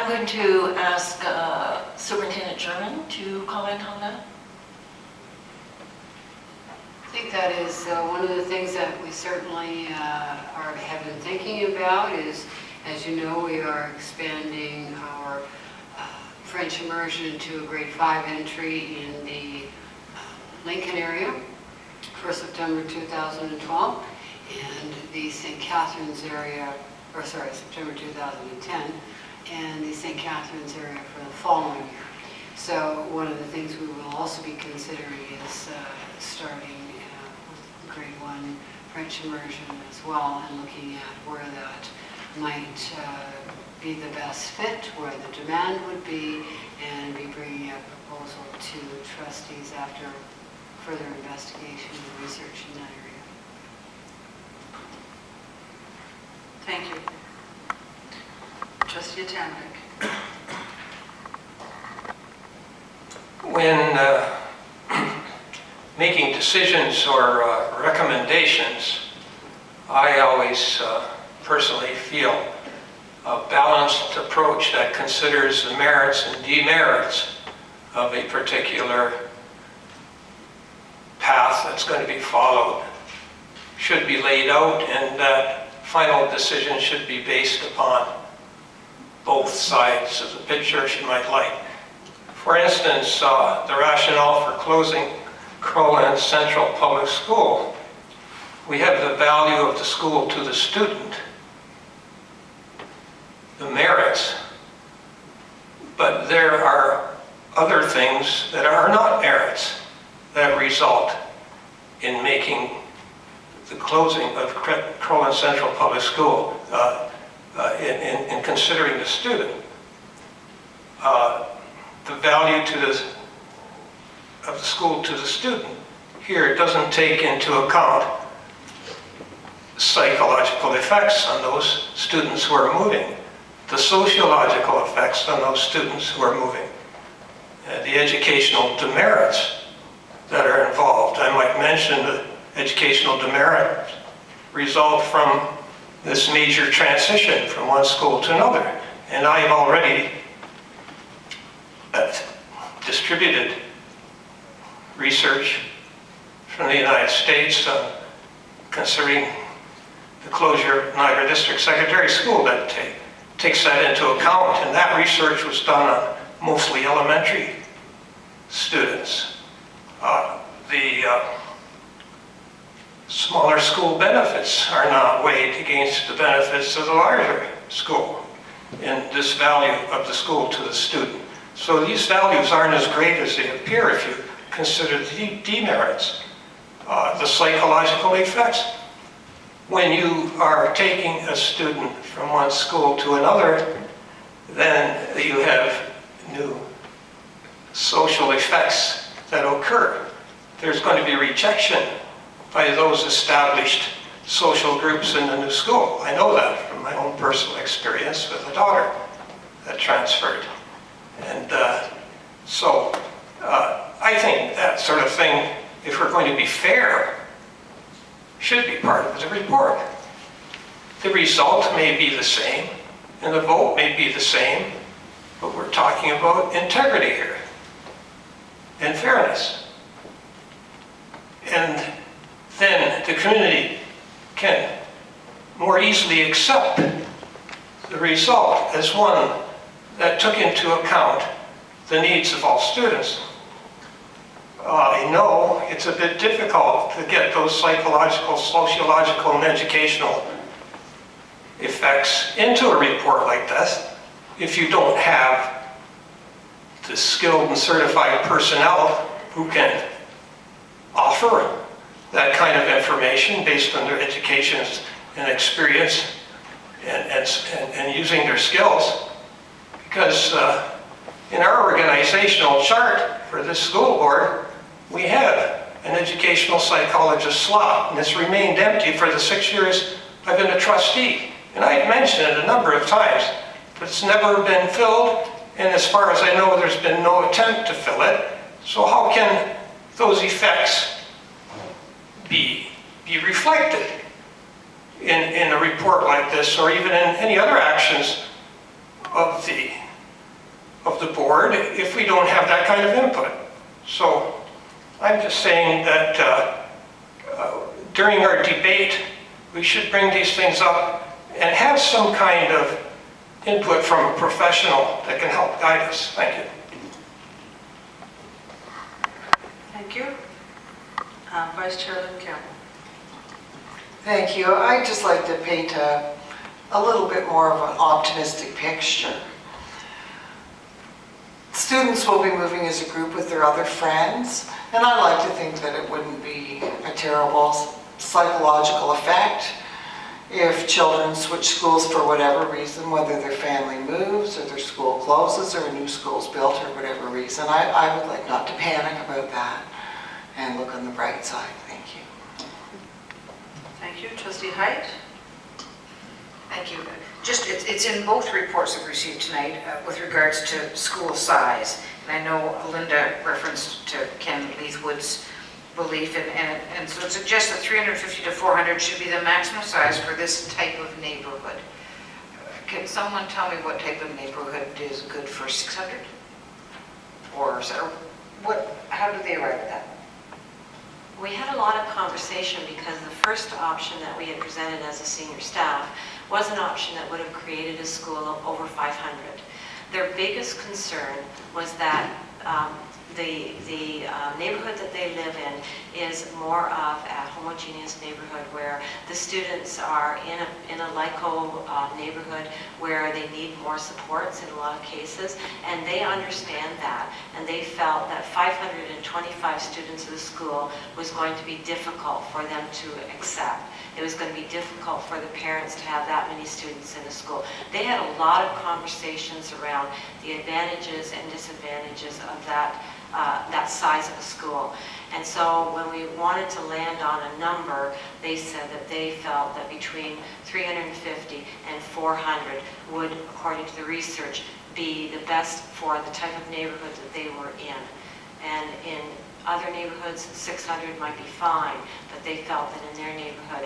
I'm going to ask Superintendent German to comment on that. I think that is one of the things that we certainly have been thinking about is, as you know, we are expanding our French immersion to a grade 5 entry in the Lincoln area for September 2012, and the St. Catharines area, or sorry, September 2010, and the St. Catharines area for the following year. So one of the things we will also be considering is starting with grade 1 French immersion as well, and looking at where that might be the best fit, where the demand would be, and be bringing a proposal to trustees after further investigation and research in that area. Thank you. Trustee Tamnik. When making decisions or recommendations, I always personally feel a balanced approach that considers the merits and demerits of a particular path that's going to be followed should be laid out, and that final decision should be based upon both sides of the picture, if you might like. For instance, the rationale for closing Crowland Central Public School. We have the value of the school to the student, the merits, but there are other things that are not merits that result in making the closing of Crowland Central Public School in considering the student. The value of the school to the student here doesn't take into account psychological effects on those students who are moving, the sociological effects on those students who are moving, the educational demerits that are involved. I might mention the educational demerits result from this major transition from one school to another. And I have already distributed research from the United States concerning the closure of Niagara District Secondary School that takes that into account, and that research was done on mostly elementary students. The smaller school benefits are not weighed against the benefits of the larger school in this value of the school to the student. So these values aren't as great as they appear if you consider the demerits, the psychological effects. When you are taking a student from one school to another, then you have new social effects that occur. There's going to be rejection by those established social groups in the new school. I know that from my own personal experience with a daughter that transferred. And so I think that sort of thing, if we're going to be fair, should be part of the report. The result may be the same, and the vote may be the same, but we're talking about integrity here and fairness. And then the community can more easily accept the result as one that took into account the needs of all students. I know it's a bit difficult to get those psychological, sociological, and educational effects into a report like this if you don't have the skilled and certified personnel who can offer that kind of information based on their education and experience and using their skills. Because in our organizational chart for this school board, we have an educational psychologist slot, and it's remained empty for the 6 years I've been a trustee. And I've mentioned it a number of times, but it's never been filled, and as far as I know, there's been no attempt to fill it. So how can those effects be reflected in a report like this, or even in any other actions of the of the board if we don't have that kind of input. So I'm just saying that during our debate, we should bring these things up and have some kind of input from a professional that can help guide us. Thank you. Thank you. Vice Chairman Campbell. Thank you. I'd just like to paint a little bit more of an optimistic picture. Students will be moving as a group with their other friends, and I like to think that it wouldn't be a terrible psychological effect if children switch schools for whatever reason, whether their family moves or their school closes or a new school's built or whatever reason. I would like not to panic about that and look on the bright side. Thank you. Thank you. Trustee Height. Thank you. Just, it's in both reports that we received tonight with regards to school size. And I know Linda referenced to Ken Leithwood's belief, and so it suggests that 350 to 400 should be the maximum size for this type of neighborhood. Can someone tell me what type of neighborhood is good for 600? Or what? How did they arrive at that? We had a lot of conversation because the first option that we had presented as a senior staff was an option that would have created a school of over 500. Their biggest concern was that the neighborhood that they live in is more of a homogeneous neighborhood where the students are in a LICO neighborhood where they need more supports in a lot of cases, and they understand that, and they felt that 525 students in the school was going to be difficult for them to accept. It was going to be difficult for the parents to have that many students in the school. They had a lot of conversations around the advantages and disadvantages of that size of a school. And so when we wanted to land on a number, they said that they felt that between 350 and 400 would, according to the research, be the best for the type of neighborhood that they were in. And in other neighborhoods, 600 might be fine, but they felt that in their neighborhood,